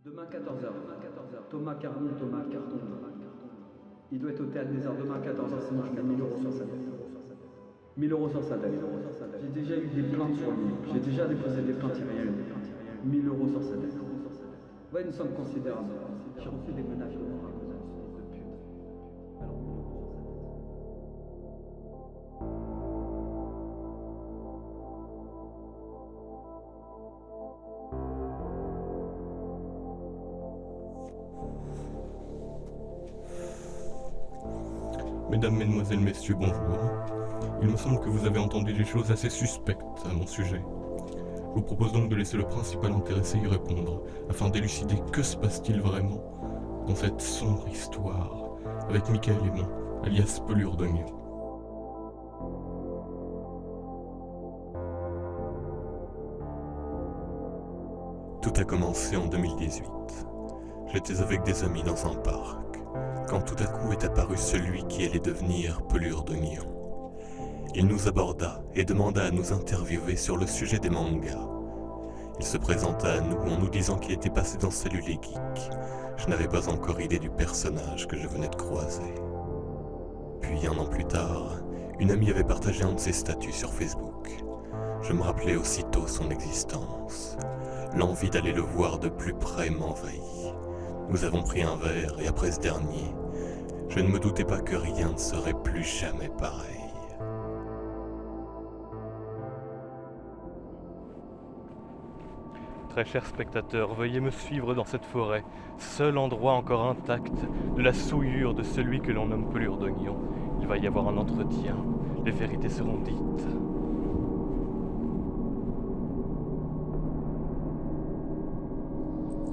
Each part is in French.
Demain 14h. Thomas Carton. Il doit être au théâtre des Arts demain 14h, sinon je mets 1000 euros sur sa dette. 1000 euros sur sa dette. J'ai déjà eu des plaintes sur lui. J'ai déjà déposé des plaintes, il n'y a rien eu. 1000 euros sur sa dette. Ouais, une somme considérable. J'ai reçu des menaces de mort à cause de ce fils de pute. Alors, 1000 euros sur sa dette. Mesdames, Mesdemoiselles, Messieurs, bonjour. Il me semble que vous avez entendu des choses assez suspectes à mon sujet. Je vous propose donc de laisser le principal intéressé y répondre, afin d'élucider que se passe-t-il vraiment dans cette sombre histoire, avec Michael Aymon, alias Pelure d'Oignon. Tout a commencé en 2018. J'étais avec des amis dans un parc, quand tout à coup est apparu celui qui allait devenir Pelure d'Oignon. Il nous aborda et demanda à nous interviewer sur le sujet des mangas. Il se présenta à nous en nous disant qu'il était passé dans Salut les Geeks. Je n'avais pas encore idée du personnage que je venais de croiser. Puis un an plus tard, une amie avait partagé un de ses statuts sur Facebook. Je me rappelais aussitôt son existence. L'envie d'aller le voir de plus près m'envahit. Nous avons pris un verre et après ce dernier, je ne me doutais pas que rien ne serait plus jamais pareil. Très chers spectateurs, veuillez me suivre dans cette forêt, seul endroit encore intact de la souillure de celui que l'on nomme Pelure d'Oignon. Il va y avoir un entretien, les vérités seront dites.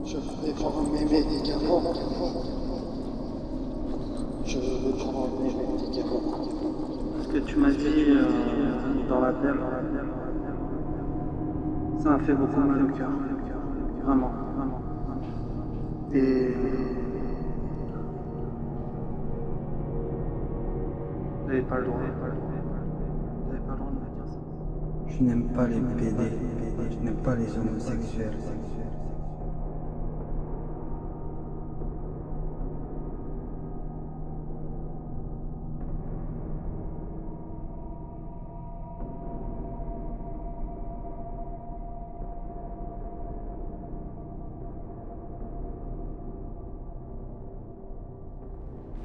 Je vais prendre mes médicaments. Je vais prendre mes médicaments. Ce que tu m'as dit dans l'appel, ça m'a fait beaucoup mal au cœur. Vraiment. Et t'avais pas le droit. T'avais pas le droit de me dire ça. Je n'aime pas les PD, je n'aime pas les homosexuels.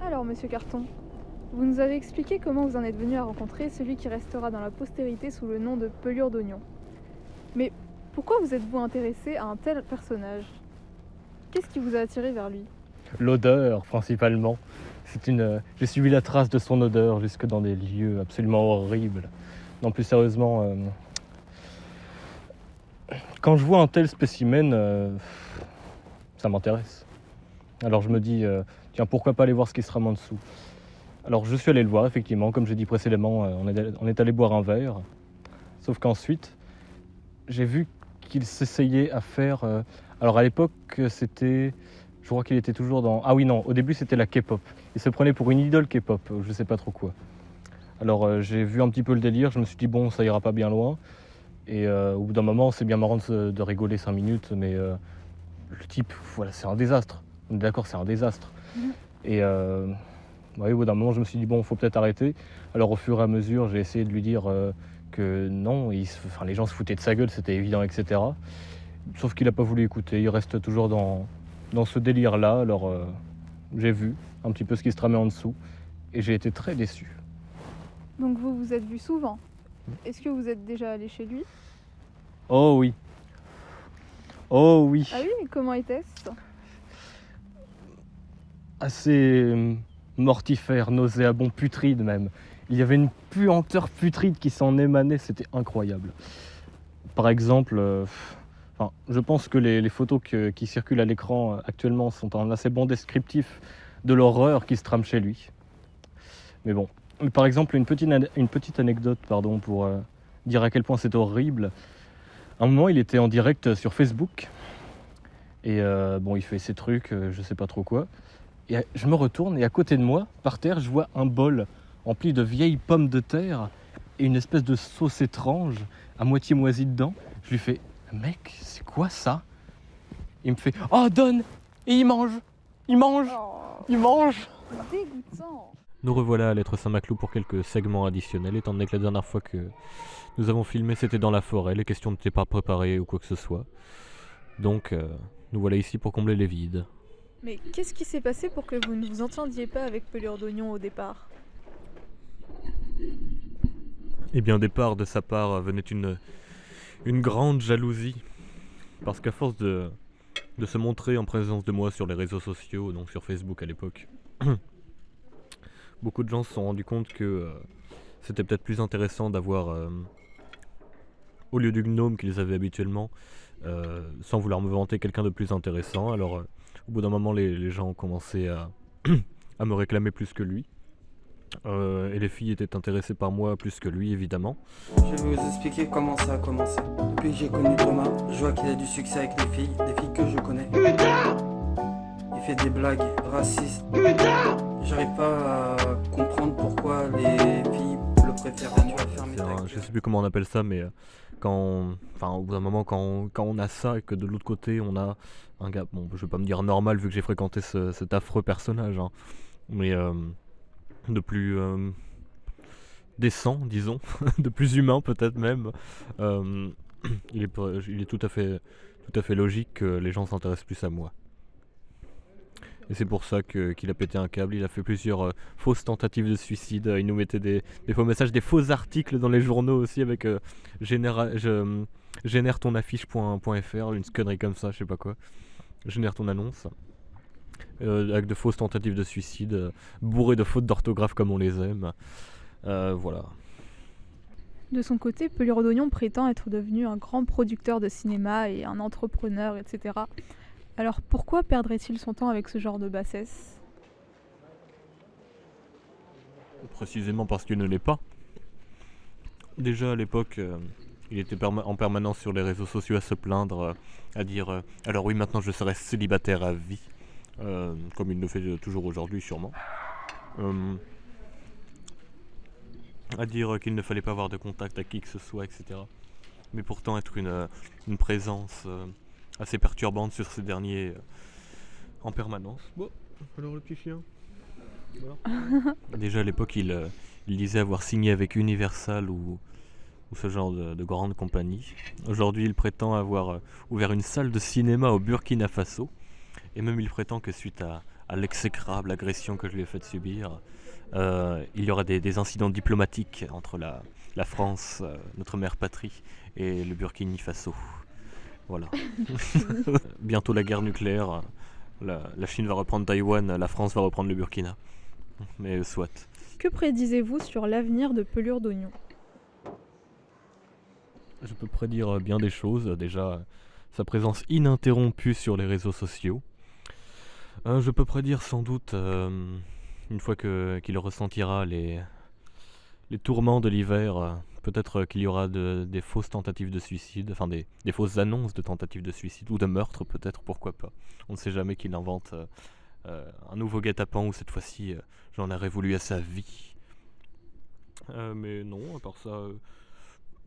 Alors, monsieur Carton, vous nous avez expliqué comment vous en êtes venu à rencontrer celui qui restera dans la postérité sous le nom de Pelure d'Oignon. Mais pourquoi vous êtes-vous intéressé à un tel personnage? Qu'est-ce qui vous a attiré vers lui? L'odeur, principalement. J'ai suivi la trace de son odeur jusque dans des lieux absolument horribles. Non, plus sérieusement, quand je vois un tel spécimen, ça m'intéresse. Alors je me dis, tiens, pourquoi pas aller voir ce qui se trame en dessous. Alors je suis allé le voir, effectivement, comme j'ai dit précédemment, on est allé boire un verre. Sauf qu'ensuite, j'ai vu qu'il s'essayait à faire... alors à l'époque, c'était... Je crois qu'il était toujours dans... Ah oui, non, au début c'était la K-pop. Il se prenait pour une idole K-pop, je sais pas trop quoi. Alors j'ai vu un petit peu le délire, je me suis dit, bon, ça ira pas bien loin. Et au bout d'un moment, c'est bien marrant de rigoler 5 minutes, mais le type, voilà, c'est un désastre. On est d'accord, c'est un désastre. Et ouais, au bout d'un moment, je me suis dit, bon, faut peut-être arrêter. Alors au fur et à mesure, j'ai essayé de lui dire que non, les gens se foutaient de sa gueule, c'était évident, etc. Sauf qu'il n'a pas voulu écouter, il reste toujours dans ce délire-là. Alors j'ai vu un petit peu ce qui se tramait en dessous et j'ai été très déçu. Donc vous vous êtes vu souvent. Est-ce que vous êtes déjà allé chez lui? Oh oui. Oh oui. Ah oui, mais comment était-ce? Assez mortifère, nauséabond, putride même. Il y avait une puanteur putride qui s'en émanait, c'était incroyable. Par exemple, je pense que les photos qui circulent à l'écran actuellement sont un assez bon descriptif de l'horreur qui se trame chez lui. Mais bon, par exemple, une petite anecdote pour dire à quel point c'est horrible. À un moment, il était en direct sur Facebook et il fait ses trucs, je sais pas trop quoi. Et je me retourne et à côté de moi, par terre, je vois un bol empli de vieilles pommes de terre et une espèce de sauce étrange à moitié moisie dedans. Je lui fais « Mec, c'est quoi ça ?» Il me fait « Oh, donne !» Et il mange. Il mange. Oh, Il mange. dégoûtant. Nous revoilà à l'être Saint-Maclou pour quelques segments additionnels, étant donné que la dernière fois que nous avons filmé c'était dans la forêt, les questions n'étaient pas préparées ou quoi que ce soit. Donc nous voilà ici pour combler les vides. Mais qu'est-ce qui s'est passé pour que vous ne vous entendiez pas avec Pelure d'Oignon au départ? Eh bien au départ de sa part venait une grande jalousie, parce qu'à force de se montrer en présence de moi sur les réseaux sociaux, donc sur Facebook à l'époque, beaucoup de gens se sont rendus compte que c'était peut-être plus intéressant d'avoir, au lieu du gnome qu'ils avaient habituellement, sans vouloir me vanter, quelqu'un de plus intéressant. Alors au bout d'un moment les gens ont commencé à me réclamer plus que lui. Et les filles étaient intéressées par moi plus que lui évidemment. Je vais vous expliquer comment ça a commencé. Depuis que j'ai connu Thomas, je vois qu'il a du succès avec les filles que je connais. Putain! Il fait des blagues racistes. Putain! J'arrive pas à comprendre pourquoi les filles le préfèrent. Tu vas fermer ta gueule. Je sais plus comment on appelle ça, mais au bout d'un moment quand on a ça et que de l'autre côté on a un gars, bon je vais pas me dire normal vu que j'ai fréquenté cet affreux personnage, hein, mais de plus décent, disons, de plus humain peut-être même, il est tout à fait logique que les gens s'intéressent plus à moi. Et c'est pour ça qu'il a pété un câble, il a fait plusieurs fausses tentatives de suicide, il nous mettait des faux messages, des faux articles dans les journaux aussi avec génère ton affiche.fr, une connerie comme ça, je sais pas quoi, génère ton annonce. Avec de fausses tentatives de suicide, bourrées de fautes d'orthographe comme on les aime. Voilà. De son côté, Pelure d'Oignon prétend être devenu un grand producteur de cinéma et un entrepreneur, etc. Alors pourquoi perdrait-il son temps avec ce genre de bassesse? Précisément parce qu'il ne l'est pas. Déjà à l'époque, il était en permanence sur les réseaux sociaux à se plaindre, à dire alors oui, maintenant je serai célibataire à vie. Comme il le fait toujours aujourd'hui sûrement, à dire qu'il ne fallait pas avoir de contact avec qui que ce soit, etc. Mais pourtant être une présence assez perturbante sur ces derniers en permanence. Bon, alors le petit chien. Voilà. Déjà à l'époque il disait avoir signé avec Universal ou ce genre de grande compagnie. Aujourd'hui il prétend avoir ouvert une salle de cinéma au Burkina Faso. Et même il prétend que suite à l'exécrable agression que je lui ai fait subir, il y aura des incidents diplomatiques entre la France, notre mère patrie, et le Burkina Faso. Voilà. Bientôt la guerre nucléaire, la Chine va reprendre Taïwan, la France va reprendre le Burkina. Mais soit. Que prédisez-vous sur l'avenir de Pelure d'Oignon? Je peux prédire bien des choses. Déjà, sa présence ininterrompue sur les réseaux sociaux. Je peux prédire sans doute, une fois qu'il ressentira les tourments de l'hiver, peut-être qu'il y aura des fausses tentatives de suicide, enfin des fausses annonces de tentatives de suicide, ou de meurtre peut-être, pourquoi pas. On ne sait jamais qu'il invente un nouveau guet-apens où cette fois-ci j'en aurais voulu à sa vie. Mais non, à part ça,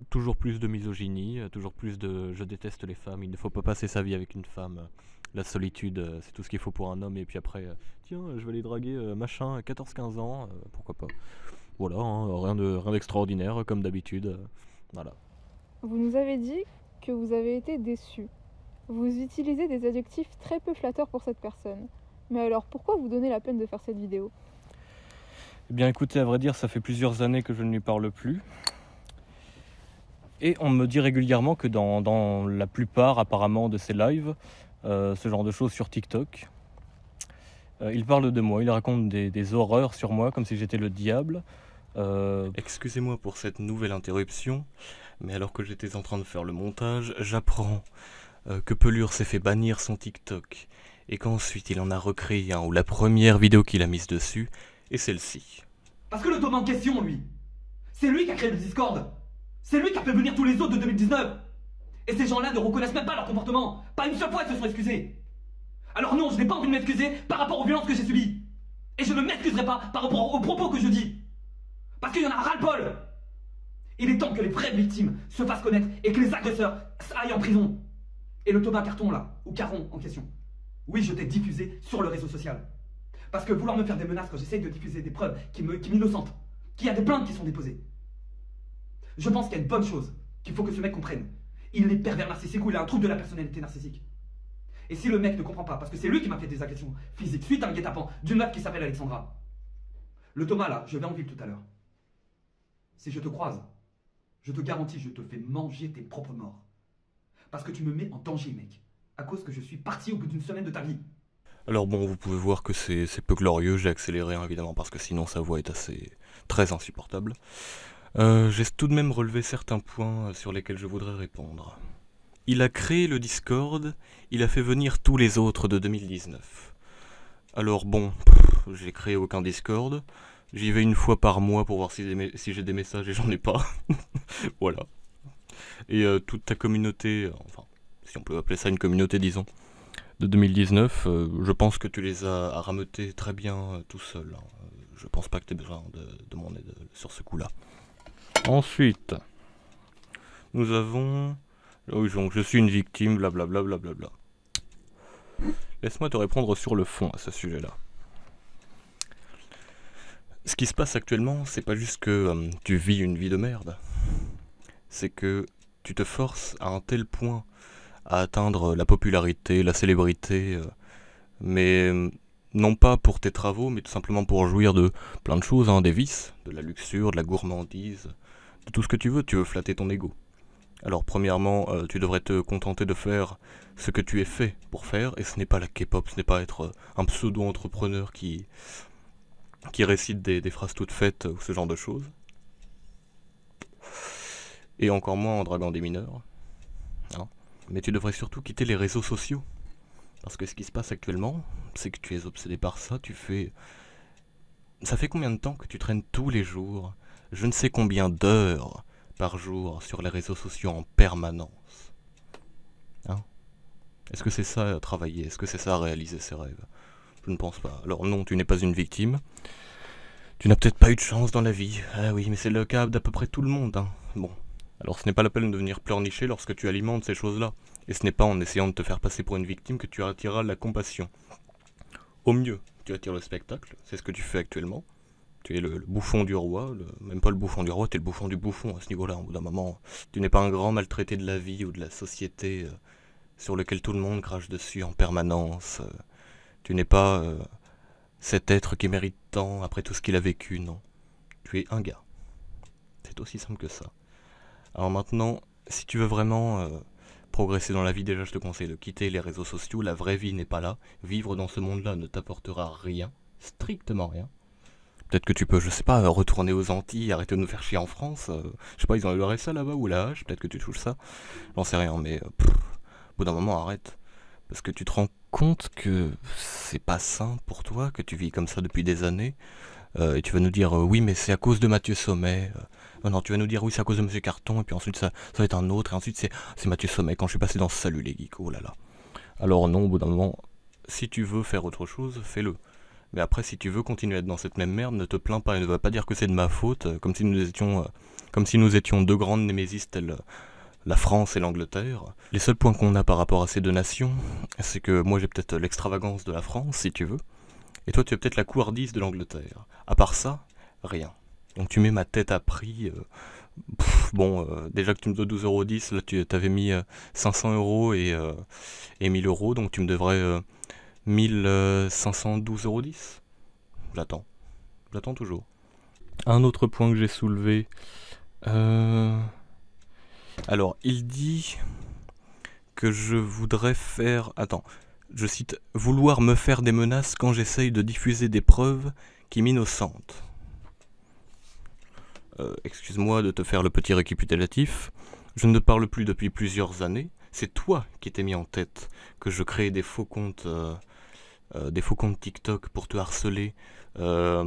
toujours plus de misogynie, toujours plus de je déteste les femmes, il ne faut pas passer sa vie avec une femme. La solitude, c'est tout ce qu'il faut pour un homme, et puis après, tiens, je vais aller draguer machin à 14-15 ans, pourquoi pas. Voilà, hein, rien d'extraordinaire, comme d'habitude, voilà. Vous nous avez dit que vous avez été déçu. Vous utilisez des adjectifs très peu flatteurs pour cette personne. Mais alors, pourquoi vous donnez la peine de faire cette vidéo? Eh bien écoutez, à vrai dire, ça fait plusieurs années que je ne lui parle plus. Et on me dit régulièrement que dans la plupart apparemment de ses lives, ce genre de choses sur TikTok, il parle de moi, il raconte des horreurs sur moi comme si j'étais le diable. Excusez-moi pour cette nouvelle interruption, mais alors que j'étais en train de faire le montage, j'apprends que Pelure s'est fait bannir son TikTok et qu'ensuite il en a recréé un où la première vidéo qu'il a mise dessus est celle-ci. Parce que le Thomas en question, lui, c'est lui qui a créé le Discord. C'est lui qui a fait venir tous les autres de 2019. Et ces gens-là ne reconnaissent même pas leur comportement. Pas une seule fois ils se sont excusés. Alors non, je n'ai pas envie de m'excuser par rapport aux violences que j'ai subies. Et je ne m'excuserai pas par rapport aux propos que je dis. Parce qu'il y en a ras-le-bol. Il est temps que les vraies victimes se fassent connaître et que les agresseurs aillent en prison. Et le Thomas Carton là, ou Caron en question. Oui, je t'ai diffusé sur le réseau social. Parce que vouloir me faire des menaces quand j'essaye de diffuser des preuves qui m'innocentent, qu'il y a des plaintes qui sont déposées. Je pense qu'il y a une bonne chose qu'il faut que ce mec comprenne. Il est pervers narcissique ou il a un trouble de la personnalité narcissique. Et si le mec ne comprend pas, parce que c'est lui qui m'a fait des agressions physiques suite à un guet-apens d'une meuf qui s'appelle Alexandra. Le Thomas là, je vais en ville tout à l'heure. Si je te croise, je te garantis, je te fais manger tes propres morts. Parce que tu me mets en danger, mec. À cause que je suis parti au bout d'une semaine de ta vie. Alors bon, vous pouvez voir que c'est peu glorieux, j'ai accéléré hein, évidemment parce que sinon sa voix est très insupportable. J'ai tout de même relevé certains points sur lesquels je voudrais répondre. Il a créé le Discord, il a fait venir tous les autres de 2019. Alors bon, j'ai créé aucun Discord, j'y vais une fois par mois pour voir si j'ai des messages et j'en ai pas. Voilà. Et toute ta communauté, enfin, si on peut appeler ça une communauté disons, de 2019, je pense que tu les as rameutés très bien tout seul. Hein. Je pense pas que tu aies besoin de mon aide sur ce coup-là. Ensuite, nous avons... Oui, donc je suis une victime, blablabla, blablabla. Laisse-moi te répondre sur le fond à ce sujet-là. Ce qui se passe actuellement, c'est pas juste que tu vis une vie de merde. C'est que tu te forces à un tel point à atteindre la popularité, la célébrité, mais non pas pour tes travaux, mais tout simplement pour jouir de plein de choses, hein, des vices, de la luxure, de la gourmandise, de tout ce que tu veux flatter ton ego. Alors premièrement, tu devrais te contenter de faire ce que tu es fait pour faire, et ce n'est pas la K-pop, ce n'est pas être un pseudo-entrepreneur qui récite des phrases toutes faites ou ce genre de choses. Et encore moins en draguant des mineurs. Hein. Mais tu devrais surtout quitter les réseaux sociaux. Parce que ce qui se passe actuellement, c'est que tu es obsédé par ça, Ça fait combien de temps que tu traînes tous les jours, je ne sais combien d'heures par jour sur les réseaux sociaux en permanence? Hein? Est-ce que c'est ça travailler? Est-ce que c'est ça réaliser ses rêves? Je ne pense pas. Alors non, tu n'es pas une victime. Tu n'as peut-être pas eu de chance dans la vie. Ah oui, mais c'est le cas d'à peu près tout le monde. Hein. Bon. Alors ce n'est pas la peine de venir pleurnicher lorsque tu alimentes ces choses-là. Et ce n'est pas en essayant de te faire passer pour une victime que tu attireras la compassion. Au mieux, tu attires le spectacle, c'est ce que tu fais actuellement. Tu es le bouffon du roi, même pas le bouffon du roi, tu es le bouffon du bouffon à ce niveau-là. Au bout d'un moment, tu n'es pas un grand maltraité de la vie ou de la société sur lequel tout le monde crache dessus en permanence. Tu n'es pas cet être qui mérite tant après tout ce qu'il a vécu, non. Tu es un gars. C'est aussi simple que ça. Alors maintenant, si tu veux vraiment progresser dans la vie, déjà je te conseille de quitter les réseaux sociaux, la vraie vie n'est pas là. Vivre dans ce monde-là ne t'apportera rien, strictement rien. Peut-être que tu peux, je sais pas, retourner aux Antilles, arrêter de nous faire chier en France. Je sais pas, ils ont eu le RSA là-bas ou la hache, peut-être que tu touches ça. J'en sais rien, mais au bout d'un moment, arrête. Parce que tu te rends compte que c'est pas sain pour toi, que tu vis comme ça depuis des années. Et tu vas nous dire, oui, mais c'est à cause de Mathieu Sommet. Non, tu vas nous dire, oui, c'est à cause de Monsieur Carton. Et puis ensuite, ça va être un autre. Et ensuite, c'est Mathieu Sommet. Quand je suis passé dans Salut les geeks, oh là là. Alors non, au bout d'un moment, si tu veux faire autre chose, fais-le. Mais après, si tu veux continuer à être dans cette même merde, ne te plains pas et ne va pas dire que c'est de ma faute, comme si nous étions deux grandes némésis telles la France et l'Angleterre. Les seuls points qu'on a par rapport à ces deux nations, c'est que moi j'ai peut-être l'extravagance de la France, si tu veux, et toi tu as peut-être la couardise de l'Angleterre. À part ça, rien. Donc tu mets ma tête à prix. Déjà que tu me dois 12,10€, là tu t'avais mis 500€ et 1000€, donc tu me devrais 1512,10€. J'attends toujours. Un autre point que j'ai soulevé. Alors, il dit que je voudrais faire... Attends, je cite, « Vouloir me faire des menaces quand j'essaye de diffuser des preuves qui m'innocentent. » Excuse-moi de te faire le petit récapitulatif. Je ne te parle plus depuis plusieurs années. C'est toi qui t'es mis en tête que je crée des faux comptes TikTok pour te harceler. Ah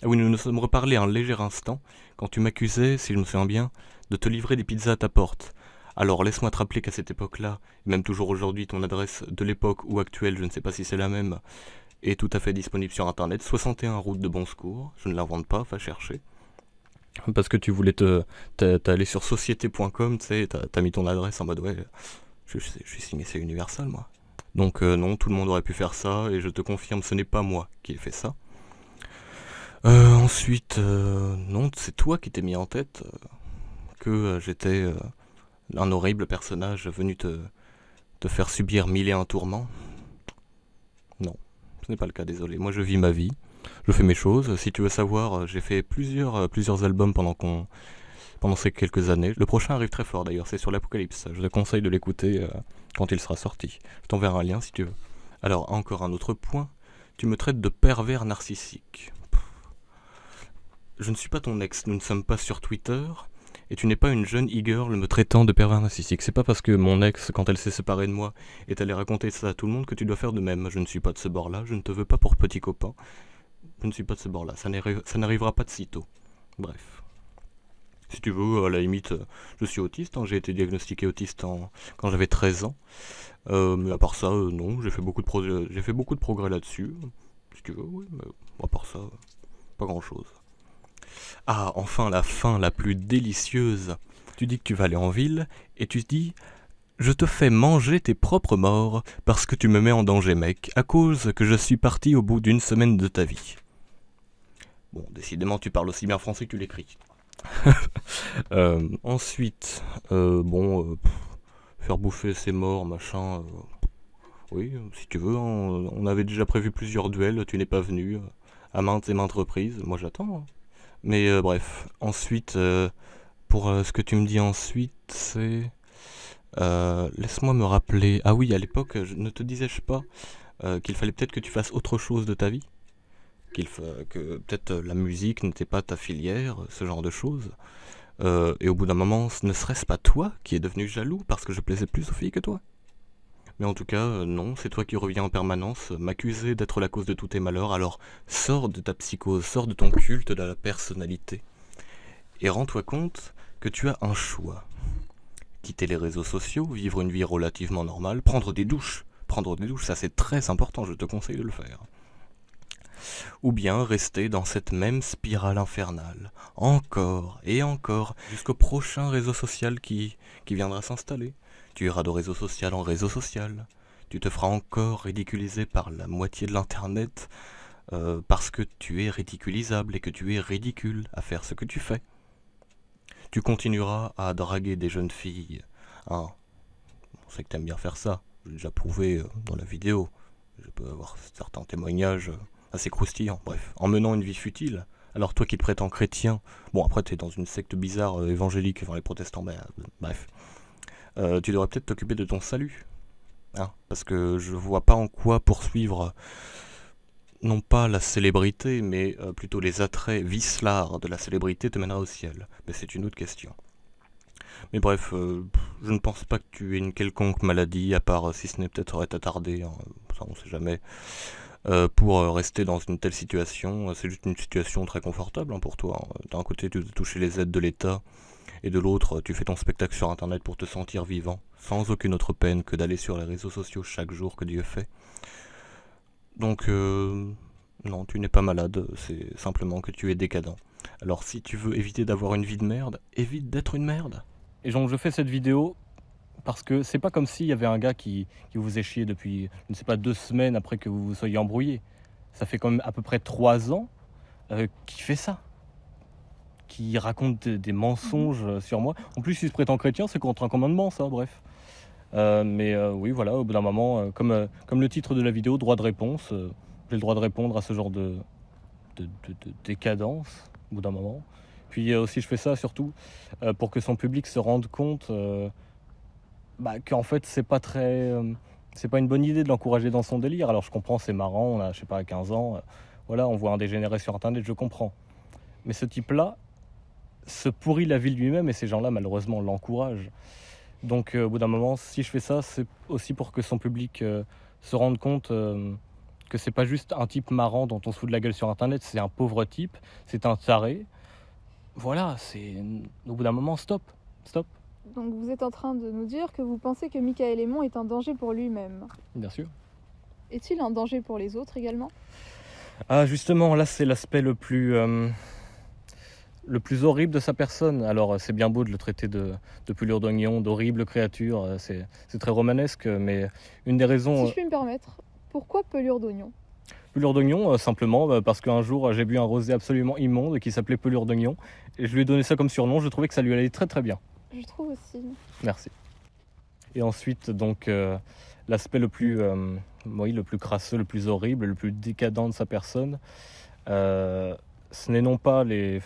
oui, nous nous sommes reparlé un léger instant quand tu m'accusais, si je me souviens bien, de te livrer des pizzas à ta porte. Alors laisse-moi te rappeler qu'à cette époque-là, et même toujours aujourd'hui, ton adresse de l'époque ou actuelle, je ne sais pas si c'est la même, est tout à fait disponible sur internet, 61 route de Bon Secours, je ne l'invente pas, va chercher. Parce que tu voulais t'aller sur société.com, tu sais, t'as mis ton adresse en mode ouais, Je suis signé chez Universal, moi. Donc non, tout le monde aurait pu faire ça, et je te confirme, ce n'est pas moi qui ai fait ça. Ensuite, non, c'est toi qui t'es mis en tête que j'étais un horrible personnage venu te faire subir 1001 tourments. Non, ce n'est pas le cas, désolé. Moi, je vis ma vie, je fais mes choses. Si tu veux savoir, j'ai fait plusieurs albums pendant ces quelques années. Le prochain arrive très fort d'ailleurs, c'est sur l'Apocalypse. Je te conseille de l'écouter quand il sera sorti. Je t'enverrai un lien si tu veux. Alors, encore un autre point, tu me traites de pervers narcissique. Je ne suis pas ton ex, nous ne sommes pas sur Twitter, et tu n'es pas une jeune e-girl me traitant de pervers narcissique. C'est pas parce que mon ex, quand elle s'est séparée de moi, est allée raconter ça à tout le monde que tu dois faire de même. Je ne suis pas de ce bord-là, je ne te veux pas pour petit copain. Je ne suis pas de ce bord-là, ça n'arrivera pas de sitôt. Bref. Si tu veux, à la limite, je suis autiste, hein, j'ai été diagnostiqué autiste quand j'avais 13 ans. Mais à part ça, non, j'ai fait beaucoup de progrès là-dessus. Si tu veux, oui, mais à part ça, pas grand-chose. Ah, enfin la fin la plus délicieuse. Tu dis que tu vas aller en ville, et tu dis « Je te fais manger tes propres morts parce que tu me mets en danger, mec, à cause que je suis parti au bout d'une semaine de ta vie. » Bon, décidément, tu parles aussi bien français que tu l'écris. Ensuite, faire bouffer ses morts, machin... oui, si tu veux, hein, on avait déjà prévu plusieurs duels, tu n'es pas venu, à maintes et maintes reprises, moi j'attends. Hein. Mais bref, ensuite, pour ce que tu me dis ensuite, c'est... laisse-moi me rappeler... Ah oui, à l'époque, ne te disais-je pas qu'il fallait peut-être que tu fasses autre chose de ta vie ? Que peut-être la musique n'était pas ta filière, ce genre de choses. Et au bout d'un moment, ne serait-ce pas toi qui es devenu jaloux parce que je plaisais plus aux filles que toi ? Mais en tout cas, non, c'est toi qui reviens en permanence m'accuser d'être la cause de tous tes malheurs, alors sors de ta psychose, sors de ton culte de la personnalité. Et rends-toi compte que tu as un choix. Quitter les réseaux sociaux, vivre une vie relativement normale, prendre des douches, ça c'est très important, je te conseille de le faire. Ou bien rester dans cette même spirale infernale, encore et encore, jusqu'au prochain réseau social qui viendra s'installer. Tu iras de réseau social en réseau social. Tu te feras encore ridiculiser par la moitié de l'internet parce que tu es ridiculisable et que tu es ridicule à faire ce que tu fais. Tu continueras à draguer des jeunes filles. Hein. On sait que t'aimes bien faire ça. J'ai déjà prouvé dans la vidéo. Je peux avoir certains témoignages assez croustillants. Bref, en menant une vie futile. Alors toi qui te prétends chrétien, bon après t'es dans une secte bizarre évangélique, enfin les protestants, bref. Tu devrais peut-être t'occuper de ton salut. Hein, parce que je vois pas en quoi poursuivre, non pas la célébrité, mais plutôt les attraits vicelards de la célébrité te mènera au ciel. Mais c'est une autre question. Mais bref, je ne pense pas que tu aies une quelconque maladie, à part si ce n'est peut-être être attardé, hein, ça on sait jamais. Pour rester dans une telle situation, c'est juste une situation très confortable hein, pour toi. Hein. D'un côté, tu dois toucher les aides de l'État, et de l'autre, tu fais ton spectacle sur Internet pour te sentir vivant, sans aucune autre peine que d'aller sur les réseaux sociaux chaque jour que Dieu fait. Donc, non, tu n'es pas malade, c'est simplement que tu es décadent. Alors si tu veux éviter d'avoir une vie de merde, évite d'être une merde. Et donc je fais cette vidéo parce que c'est pas comme s'il y avait un gars qui vous faisait chier depuis, je ne sais pas, 2 semaines après que vous vous soyez embrouillé. Ça fait quand même à peu près 3 ans qu'il fait ça. Qui raconte des mensonges sur moi. En plus, il se prétend chrétien, c'est contre un commandement, ça, bref. Oui, voilà, au bout d'un moment, comme le titre de la vidéo, droit de réponse, j'ai le droit de répondre à ce genre de décadence, au bout d'un moment. Puis aussi, je fais ça surtout pour que son public se rende compte qu'en fait, c'est pas une bonne idée de l'encourager dans son délire. Alors, je comprends, c'est marrant, on a, je sais pas, 15 ans, voilà, on voit un dégénéré sur Internet, je comprends. Mais ce type-là se pourrit la vie lui-même et ces gens-là, malheureusement, l'encouragent. Donc, au bout d'un moment, si je fais ça, c'est aussi pour que son public se rende compte que c'est pas juste un type marrant dont on se fout de la gueule sur Internet, c'est un pauvre type, c'est un taré. Voilà, au bout d'un moment, stop. Donc vous êtes en train de nous dire que vous pensez que Michael Aymon est un danger pour lui-même. Bien sûr. Est-il un danger pour les autres également ? Ah, justement, là, c'est l'aspect le plus le plus horrible de sa personne. Alors c'est bien beau de le traiter de pelure d'oignon, d'horrible créature, c'est très romanesque, mais une des raisons... Si je puis me permettre, pourquoi pelure d'oignon? Pelure d'oignon, simplement parce qu'un jour j'ai bu un rosé absolument immonde qui s'appelait pelure d'oignon, et je lui ai donné ça comme surnom, je trouvais que ça lui allait très très bien. Je trouve aussi. Merci. Et ensuite, donc, l'aspect le plus crasseux, le plus horrible, le plus décadent de sa personne, ce n'est non pas le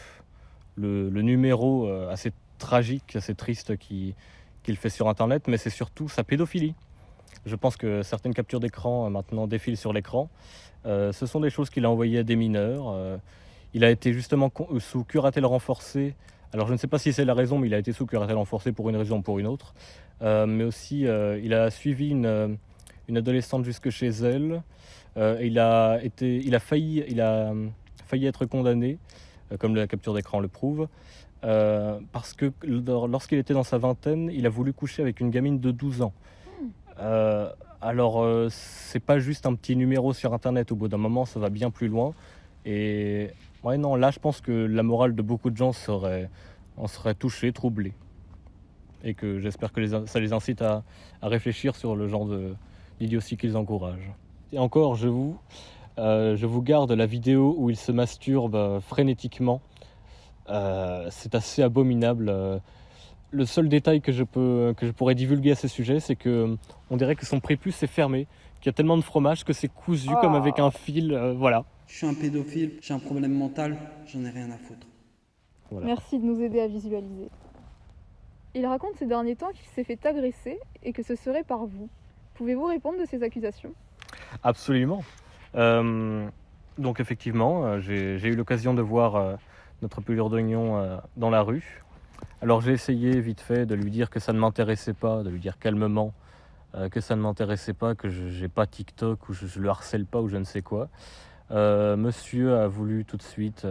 numéro assez tragique, assez triste qu'il fait sur Internet, mais c'est surtout sa pédophilie. Je pense que certaines captures d'écran maintenant défilent sur l'écran. Ce sont des choses qu'il a envoyées à des mineurs. Il a été justement sous curatelle renforcée. Alors je ne sais pas si c'est la raison, mais il a été sous curatelle renforcée pour une raison ou pour une autre. Mais aussi, il a suivi une adolescente jusque chez elle. Et il a failli être condamné, comme la capture d'écran le prouve, parce que lorsqu'il était dans sa vingtaine, il a voulu coucher avec une gamine de 12 ans. Alors, c'est pas juste un petit numéro sur Internet. Au bout d'un moment, ça va bien plus loin. Et ouais, non, là, je pense que la morale de beaucoup de gens serait touchée, troublée. Et que j'espère que ça les incite à réfléchir sur le genre d'idiotie qu'ils encouragent. Et encore, je vous garde la vidéo où il se masturbe frénétiquement. C'est assez abominable. Le seul détail que je pourrais divulguer à ce sujet, c'est que on dirait que son prépuce est fermé, qu'il y a tellement de fromage que c'est cousu comme avec un fil. Voilà. Je suis un pédophile, j'ai un problème mental, j'en ai rien à foutre. Voilà. Merci de nous aider à visualiser. Il raconte ces derniers temps qu'il s'est fait agresser et que ce serait par vous. Pouvez-vous répondre de ces accusations? Absolument. Donc effectivement, j'ai eu l'occasion de voir notre pelure d'oignon dans la rue. Alors j'ai essayé vite fait de lui dire que ça ne m'intéressait pas, de lui dire calmement que ça ne m'intéressait pas, que j'ai pas TikTok ou je le harcèle pas ou je ne sais quoi. Monsieur a voulu tout de suite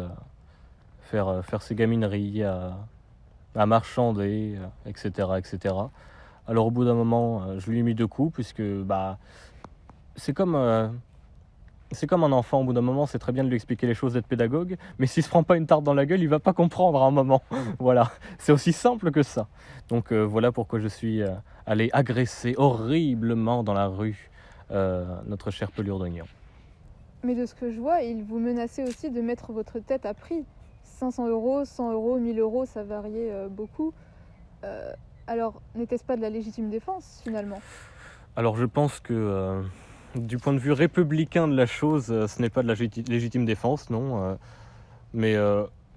faire ses gamineries, à marchander, etc., etc. Alors au bout d'un moment, je lui ai mis 2 coups puisque c'est comme un enfant. Au bout d'un moment, c'est très bien de lui expliquer les choses, d'être pédagogue, mais s'il se prend pas une tarte dans la gueule, il va pas comprendre à un moment. Voilà, c'est aussi simple que ça. Donc voilà pourquoi je suis allé agresser horriblement dans la rue notre chère pelure d'oignon. Mais de ce que je vois, il vous menaçait aussi de mettre votre tête à prix. 500 €, 100 €, 1000 €, ça variait beaucoup. Alors, n'était-ce pas de la légitime défense, finalement? Alors je pense que du point de vue républicain de la chose, ce n'est pas de la légitime défense, non. Mais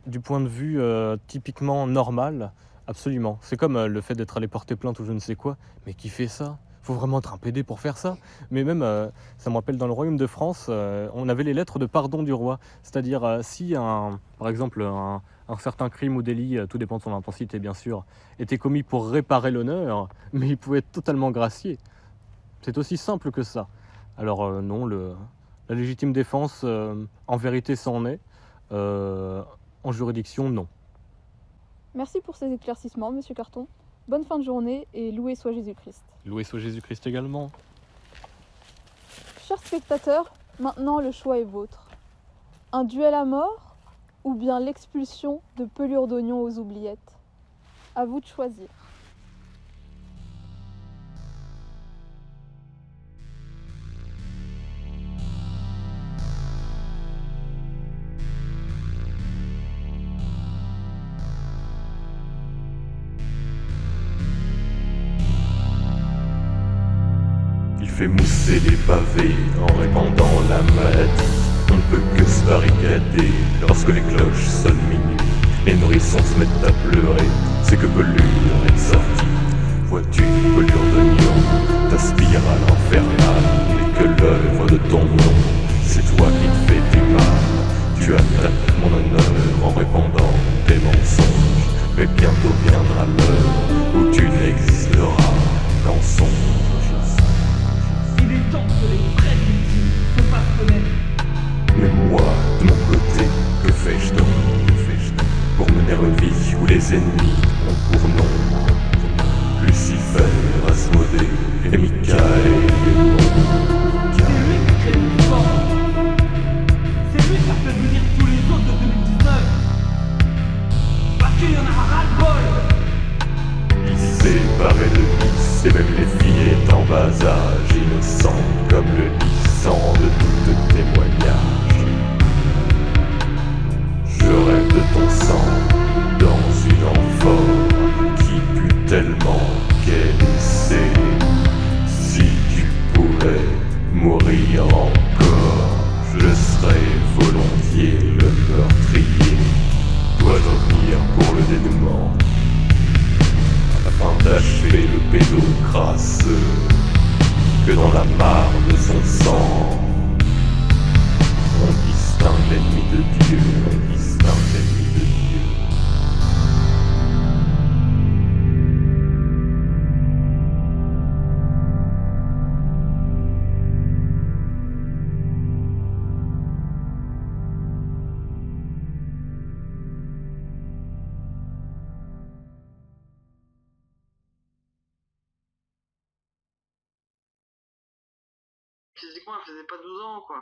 du point de vue typiquement normal, absolument. C'est comme le fait d'être allé porter plainte ou je ne sais quoi. Mais qui fait ça? Faut vraiment être un PD pour faire ça. Mais même, ça me rappelle dans le royaume de France, on avait les lettres de pardon du roi. C'est-à-dire, si par exemple un certain crime ou délit, tout dépend de son intensité bien sûr, était commis pour réparer l'honneur, mais il pouvait être totalement gracié. C'est aussi simple que ça. Alors non, la légitime défense, en vérité, ça en est. En juridiction, non. Merci pour ces éclaircissements, Monsieur Carton. Bonne fin de journée et loué soit Jésus-Christ. Loué soit Jésus-Christ également. Chers spectateurs, maintenant le choix est vôtre. Un duel à mort ou bien l'expulsion de pelure d'oignon aux oubliettes? À vous de choisir. Il fait mousser les pavés en répandant la maladie. On ne peut que se barricader lorsque les cloches sonnent minuit. Les nourrissons se mettent à pleurer, c'est que pelure est sortie. Vois-tu, pelure d'oignon, ta spirale infernale n'est que l'œuvre de ton nom. C'est toi qui te fais du mal. Tu attaques mon honneur en répandant tes mensonges. Mais bientôt viendra l'heure où tu n'existeras qu'en songe. Il est temps que les vraies victimes se fassent connaître. Mais moi, de mon côté, que fais-je donc pour mener une vie où les ennemis ont pour nom Lucifer, Asmodée et Michael C'est lui qui a créé le Discord. C'est lui qui a fait venir tous les autres de 2019. encore, je serai volontiers le meurtrier. Dois revenir pour le dénouement, afin d'achever le pédo crasseux que dans la mare de son sang. On distingue l'ennemi de Dieu, on distingue l'ennemi de Dieu. Physiquement, elle faisait pas 12 ans, quoi.